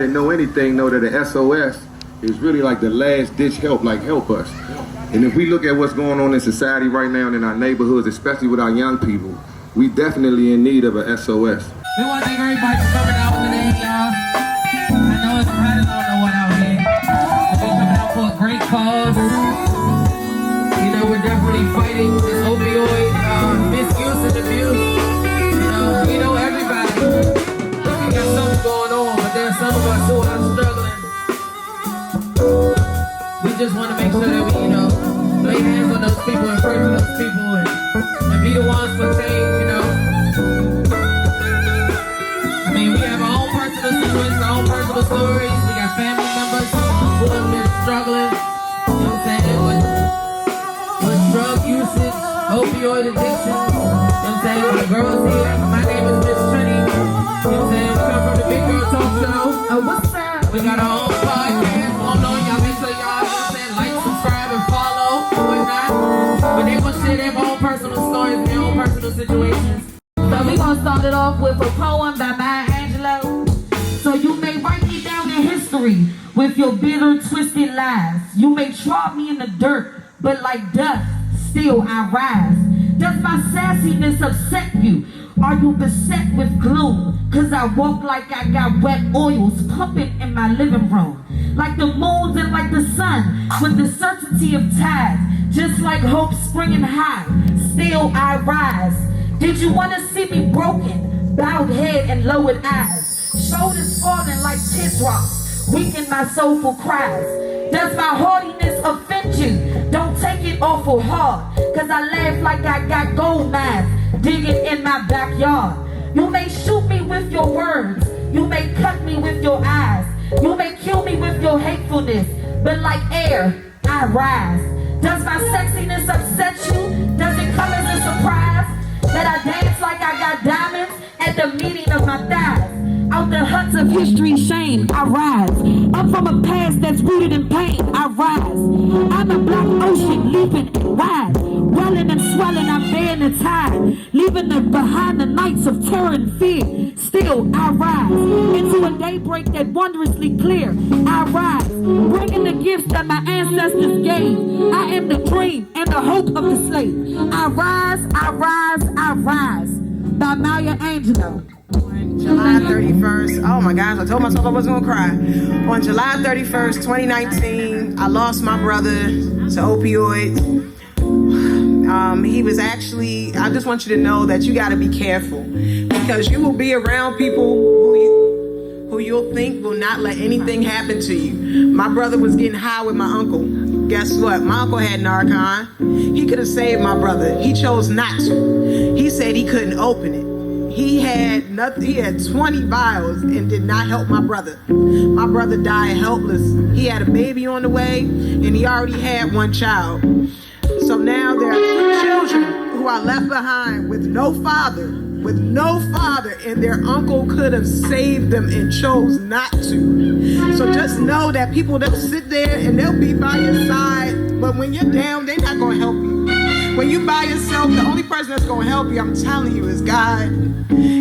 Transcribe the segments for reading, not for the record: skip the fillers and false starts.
That know anything know that the SOS is really like the last ditch help, like help us. And if we look at what's going on in society right now and in our neighborhoods, especially with our young people, we definitely in need of a SOS. We want to thank everybody for coming out today, y'all. I know it's right on the one out here. We coming out for a great cause. You know, we're definitely fighting this opioid misuse and abuse. You know everybody. We got something going on, but there's some of us who are struggling. We just want to make sure that we, lay hands on those people and pray for those people and be the ones for change, I mean, we have our own personal situations, our own personal stories. We got family members who have been struggling, with drug usage, opioid addiction. The girls here, my name is Miss Trini. We come from the Big Girl Talk Show. What's up? We got our own podcast going on. Y'all make sure y'all, like, subscribe, and follow, and whatnot. But they gonna share their own personal stories, their own personal situations. So we gonna start it off with a poem by Angelou. So you may write me down in history with your bitter, twisted lies. You may trod me in the dirt, but like dust, still I rise. Does my sassiness upset you? Are you beset with gloom? Cause I walk like I got wet oils pumping in my living room. Like the moons and like the sun, with the certainty of tides. Just like hope springing high, still I rise. Did you want to see me broken, bowed head and lowered eyes? Shoulders falling like teardrops, weak in my soulful cries. Does my haughtiness offend you? Don't take it awful hard, cause I laugh like I got gold mines digging in my backyard. You may shoot me with your words, you may cut me with your eyes, you may kill me with your hatefulness, but like air, I rise. Does my sexiness upset you? Does it come as a surprise that I dance like I got diamonds at the meeting of my thighs? Out the huts of history's shame, I rise. Up from a past that's rooted in pain, I rise. I'm a black ocean leaping and rise. Welling and swelling, I'm bearing the tide. Leaving behind the nights of terror and fear. Still, I rise. Into a daybreak that wondrously clear, I rise. Bringing the gifts that my ancestors gave. I am the dream and the hope of the slave. I rise, I rise, I rise. By Maya Angelou. July 31st, oh my gosh, I told myself I wasn't gonna cry. On July 31st, 2019, I lost my brother to opioids. He was actually, I just want you to know that you gotta be careful because you will be around people who you'll think will not let anything happen to you. My brother was getting high with my uncle. Guess what? My uncle had Narcan. He could have saved my brother. He chose not to. He said he couldn't open it. He had nothing. He had 20 vials and did not help my brother. My brother died helpless. He had a baby on the way and he already had one child. So now there are 2 children who are left behind with no father, and their uncle could have saved them and chose not to. So just know that people, they'll sit there and they'll be by your side, but when you're down, they're not gonna help you. When you by yourself, the only person that's gonna help you, I'm telling you, is God.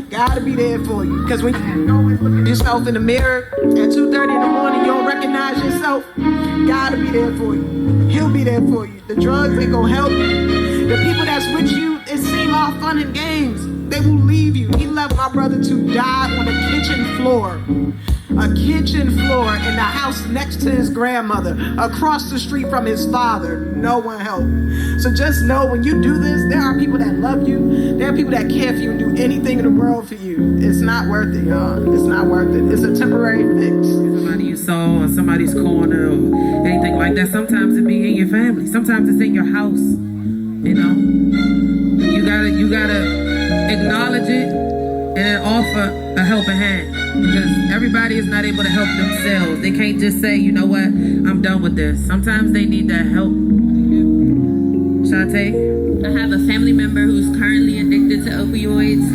God to be there for you. Because when you go and look at yourself in the mirror at 2:30 in the morning, you don't recognize yourself, God to be there for you. He'll be there for you. The drugs ain't gonna help you. The people that's with you, it seems all fun and games. They will leave you. He left my brother to die on a kitchen floor. A kitchen floor in the house next to his grandmother, across the street from his father. No one helped. So just know when you do this, there are people that love you. There are people that care for you and do anything in the world for you. It's not worth it, y'all. It's not worth it. It's a temporary fix. Somebody you saw on somebody's corner or anything like that. Sometimes it be in your family. Sometimes it's in your house. You gotta acknowledge it and then offer a helping hand. Because everybody is not able to help themselves. They can't just say, you know what, I'm done with this. Sometimes they need that help. Shantae? I have a family member who's currently addicted to opioids.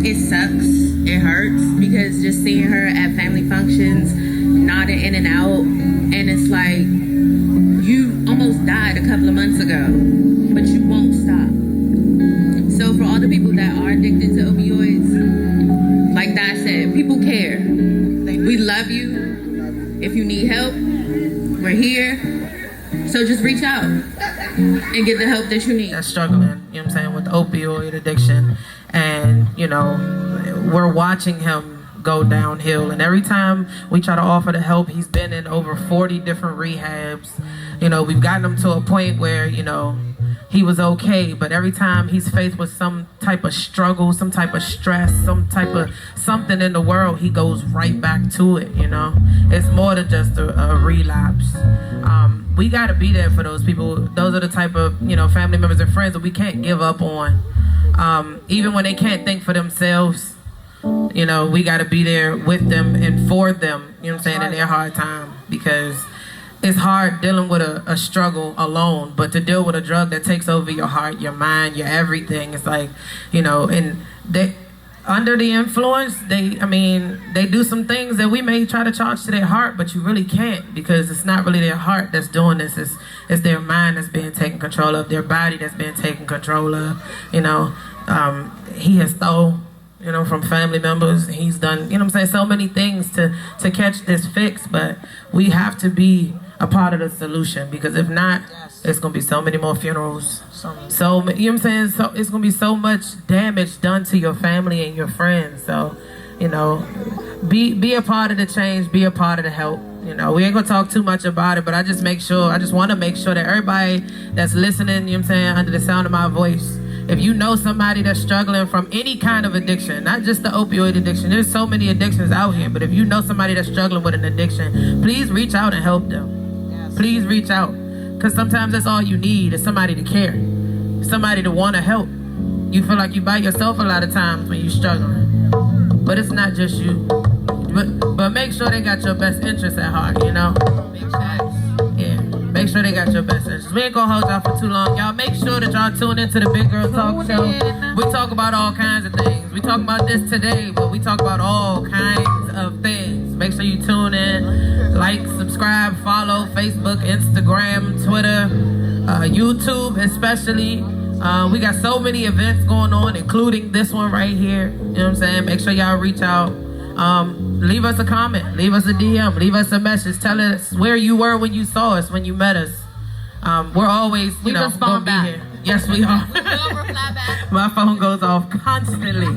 It sucks. It hurts because just seeing her at family functions, nodding in and out, and it's like, you almost died a couple of months ago, but you won't stop. So for all the people that are addicted to opioids, like Dad said, people care. We love you. you. If you need help, we're here. So just reach out and get the help that you need. That's struggling, you know what I'm saying, with opioid addiction. And, you know, we're watching him go downhill. And every time we try to offer the help, he's been in over 40 different rehabs. You know, we've gotten him to a point where, you know, he was okay, but every time he's faced with some type of struggle, some type of stress, some type of something in the world, he goes right back to it, you know? It's more than just a relapse. We gotta be there for those people. Those are the type of, you know, family members and friends that we can't give up on. Even when they can't think for themselves, you know, we gotta be there with them and for them, you know what I'm saying, in their hard time, because it's hard dealing with a struggle alone, but to deal with a drug that takes over your heart, your mind, your everything, it's like, you know, and they, under the influence, they do some things that we may try to charge to their heart, but you really can't, because it's not really their heart that's doing this, it's their mind that's being taken control of, their body that's being taken control of, you know. He has stole, you know, from family members. He's done, you know what I'm saying, so many things to catch this fix, but we have to be a part of the solution, because if not, it's gonna be so many more funerals. So you know what I'm saying? So it's gonna be so much damage done to your family and your friends. So, you know, be a part of the change, be a part of the help. You know, we ain't gonna talk too much about it, but I just want to make sure that everybody that's listening, you know what I'm saying, under the sound of my voice, if you know somebody that's struggling from any kind of addiction, not just the opioid addiction, there's so many addictions out here, but if you know somebody that's struggling with an addiction, please reach out and help them. Please reach out, because sometimes that's all you need is somebody to care, somebody to want to help. You feel like you by yourself a lot of times when you're struggling, but it's not just you. But make sure they got your best interests at heart, you know? Yeah, make sure they got your best interests. We ain't gonna hold y'all for too long. Y'all make sure that y'all tune into the Big Girl Talk Show. We talk about all kinds of things. We talk about this today, but we talk about all kinds of things. Make sure you tune in, like, subscribe, follow Facebook, Instagram, Twitter, YouTube especially. We got so many events going on, including this one right here. You know what I'm saying? Make sure y'all reach out. Leave us a comment, leave us a DM, leave us a message. Tell us where you were when you saw us, when you met us. We're always, you know, gonna be here. Yes, we are. My phone goes off constantly.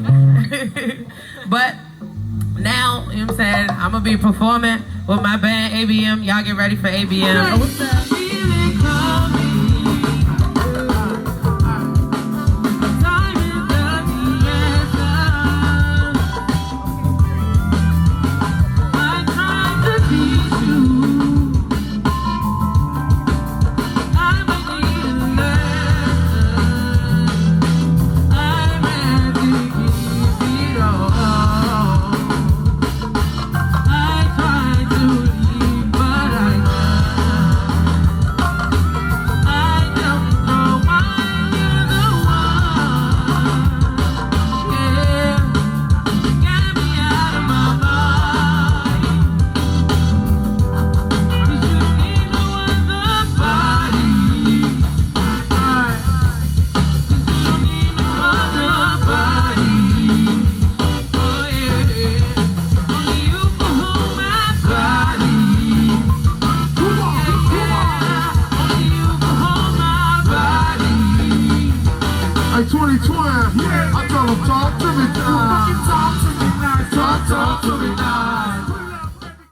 But now, you know what I'm saying, I'm gonna be performing with my band ABM. Y'all get ready for ABM.